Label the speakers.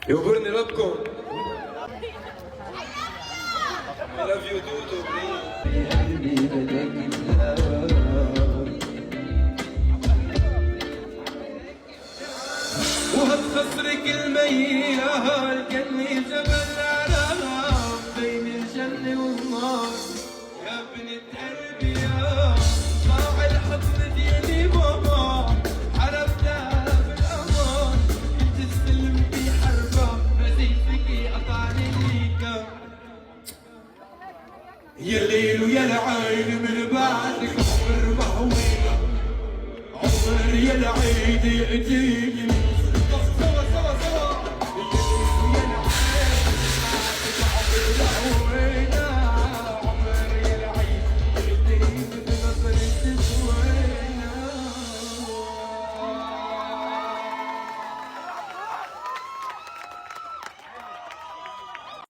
Speaker 1: يغبرني ربكم. I love you دوتو
Speaker 2: قلبي بدك وهالخصرك الميال كني جبل عرام بين الجنة والنار يا بنت قلبي يا ضاع الحضن ديالي بابا حرمتها بالامان كنت السلم في حربة بسيفك قطعني ليكا يا ليل ويا العين من بعدك عمر ما هوينا عمر يا العيد يأتيني